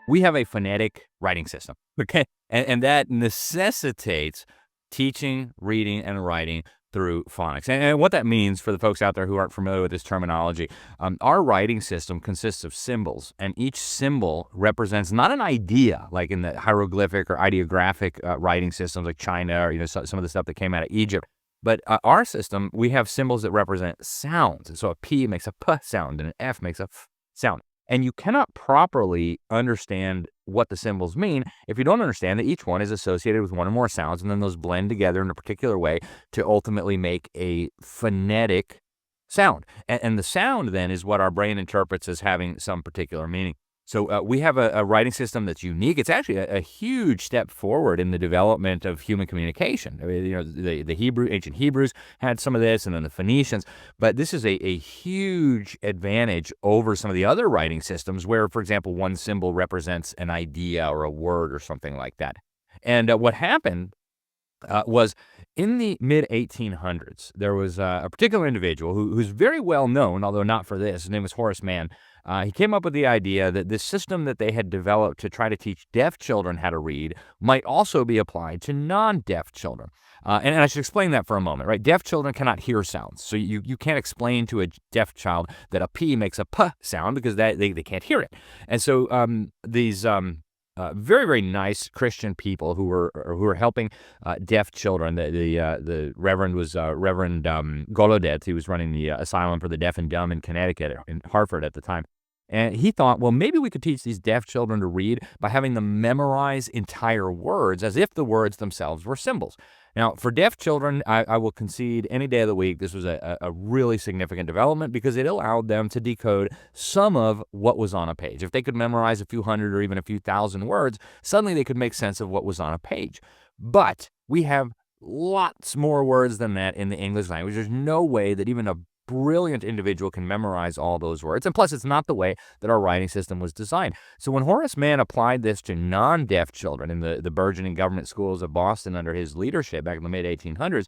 We have a phonetic writing system, okay? And that necessitates teaching, reading, and writing through phonics. And what that means for the folks out there who aren't familiar with this terminology, our writing system consists of symbols, and each symbol represents not an idea, like in the hieroglyphic or ideographic writing systems like China or some of the stuff that came out of Egypt. But our system, we have symbols that represent sounds. So a P makes a P sound, and an F makes a F sound. And you cannot properly understand what the symbols mean if you don't understand that each one is associated with one or more sounds, and then those blend together in a particular way to ultimately make a phonetic sound. And the sound then is what our brain interprets as having some particular meaning. So we have a writing system that's unique. It's actually a huge step forward in the development of human communication. I mean, the ancient Hebrews had some of this, and then the Phoenicians. But this is a huge advantage over some of the other writing systems where, for example, one symbol represents an idea or a word or something like that. And what happened was in the mid-1800s, there was a particular individual who's very well known, although not for this. His name was Horace Mann. He came up with the idea that this system that they had developed to try to teach deaf children how to read might also be applied to non-deaf children. And I should explain that for a moment, right? Deaf children cannot hear sounds. So you can't explain to a deaf child that a P makes a P sound because they can't hear it. And so these very, very nice Christian people who were helping deaf children. The Reverend was Reverend Golodet. He was running the Asylum for the Deaf and Dumb in Connecticut, in Hartford at the time. And he thought, well, maybe we could teach these deaf children to read by having them memorize entire words as if the words themselves were symbols. Now, for deaf children, I will concede any day of the week, this was a really significant development because it allowed them to decode some of what was on a page. If they could memorize a few hundred or even a few thousand words, suddenly they could make sense of what was on a page. But we have lots more words than that in the English language. There's no way that even a brilliant individual can memorize all those words. And plus, it's not the way that our writing system was designed. So when Horace Mann applied this to non-deaf children in the burgeoning government schools of Boston under his leadership back in the mid-1800s,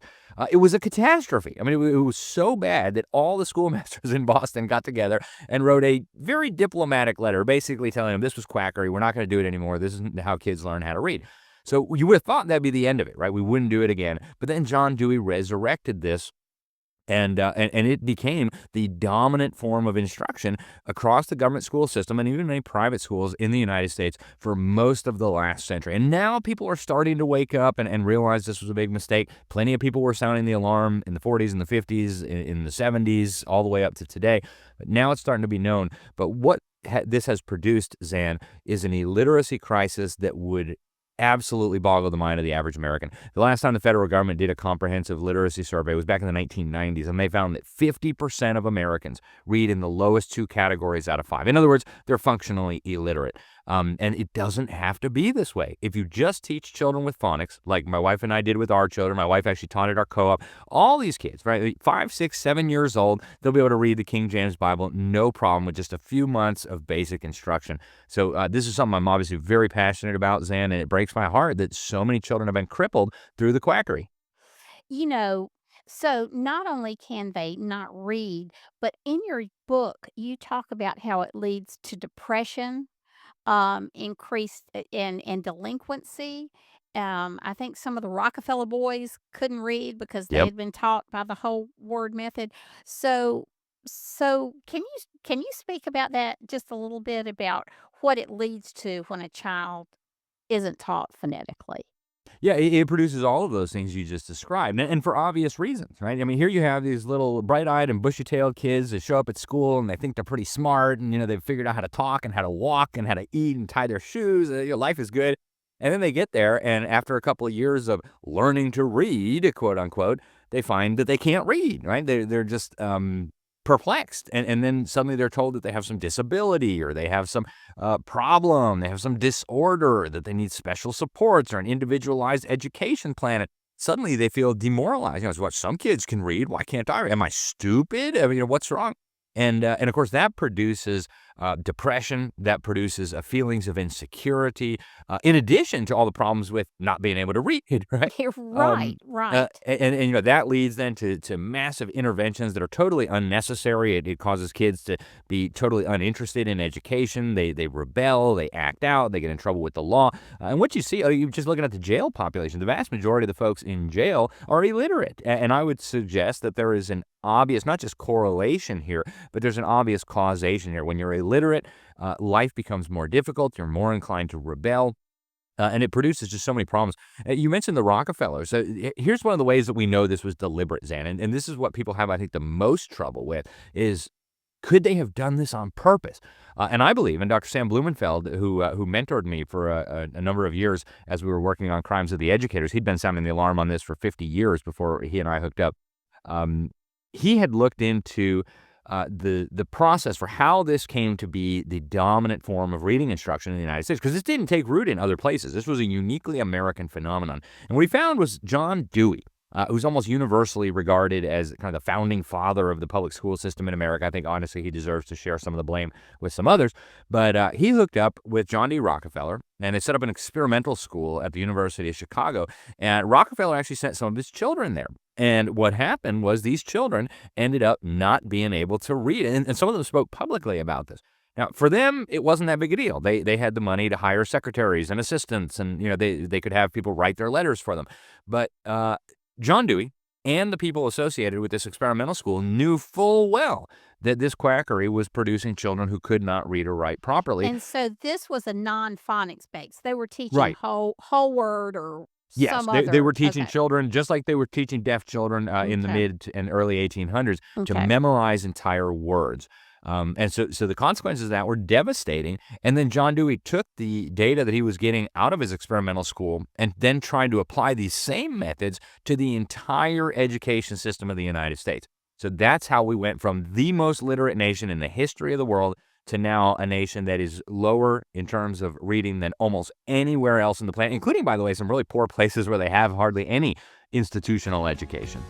it was a catastrophe. I mean, it was so bad that all the schoolmasters in Boston got together and wrote a very diplomatic letter basically telling them this was quackery. We're not going to do it anymore. This isn't how kids learn how to read. So you would have thought that'd be the end of it, right? We wouldn't do it again. But then John Dewey resurrected this. And it became the dominant form of instruction across the government school system and even many private schools in the United States for most of the last century. And now people are starting to wake up and realize this was a big mistake. Plenty of people were sounding the alarm in the 40s and the 50s, in the 70s, all the way up to today. But now it's starting to be known. But what this has produced, Zan, is an illiteracy crisis that would absolutely boggle the mind of the average American. The last time the federal government did a comprehensive literacy survey was back in the 1990s, and they found that 50% of Americans read in the lowest two categories out of 5. In other words, they're functionally illiterate. And it doesn't have to be this way. If you just teach children with phonics, like my wife and I did with our children, my wife actually taught at our co-op, all these kids, right, 5, 6, 7 years old, they'll be able to read the King James Bible, no problem, with just a few months of basic instruction. So this is something I'm obviously very passionate about, Zan, and it breaks my heart that so many children have been crippled through the quackery. You know, so not only can they not read, but in your book, you talk about how it leads to depression, increased in delinquency. I think some of the Rockefeller boys couldn't read because they Yep. had been taught by the whole word method. So, so can you speak about that just a little bit about what it leads to when a child isn't taught phonetically? Yeah, it produces all of those things you just described, and for obvious reasons, right? I mean, here you have these little bright-eyed and bushy-tailed kids that show up at school, and they think they're pretty smart, and, they've figured out how to talk and how to walk and how to eat and tie their shoes, life is good. And then they get there, and after a couple of years of learning to read, quote unquote, they find that they can't read, right? They're just perplexed. And then suddenly they're told that they have some disability or they have some problem, they have some disorder, that they need special supports or an individualized education plan. And suddenly they feel demoralized. It's what some kids can read. Why can't I? Am I stupid? I mean, what's wrong? And of course, that produces depression, that produces feelings of insecurity, in addition to all the problems with not being able to read, right? You're right, right. And that leads then to massive interventions that are totally unnecessary. It causes kids to be totally uninterested in education. They rebel, they act out, they get in trouble with the law. And what you see, you're just looking at the jail population. The vast majority of the folks in jail are illiterate. And I would suggest that there is an obvious, not just correlation here, but there's an obvious causation here. When you're illiterate, life becomes more difficult. You're more inclined to rebel. And it produces just so many problems. You mentioned the Rockefellers. So here's one of the ways that we know this was deliberate, Zan. And this is what people have, I think, the most trouble with is, could they have done this on purpose? And I believe, and Dr. Sam Blumenfeld, who mentored me for a number of years as we were working on Crimes of the Educators, he'd been sounding the alarm on this for 50 years before he and I hooked up. He had looked into the process for how this came to be the dominant form of reading instruction in the United States, because this didn't take root in other places. This was a uniquely American phenomenon. And what he found was John Dewey, who's almost universally regarded as kind of the founding father of the public school system in America. I think, honestly, he deserves to share some of the blame with some others. But he hooked up with John D. Rockefeller, and they set up an experimental school at the University of Chicago. And Rockefeller actually sent some of his children there. And what happened was these children ended up not being able to read. And some of them spoke publicly about this. Now, for them, it wasn't that big a deal. They had the money to hire secretaries and assistants, and they could have people write their letters for them. But John Dewey and the people associated with this experimental school knew full well that this quackery was producing children who could not read or write properly. And so this was a non-phonics base. They were teaching Right. whole word or Yes, some they other. were teaching Okay. children, just like they were teaching deaf children in the Okay. mid and early 1800s, to Okay. memorize entire words. And so the consequences of that were devastating. And then John Dewey took the data that he was getting out of his experimental school and then tried to apply these same methods to the entire education system of the United States. So that's how we went from the most literate nation in the history of the world to now a nation that is lower in terms of reading than almost anywhere else in the planet, including, by the way, some really poor places where they have hardly any institutional education.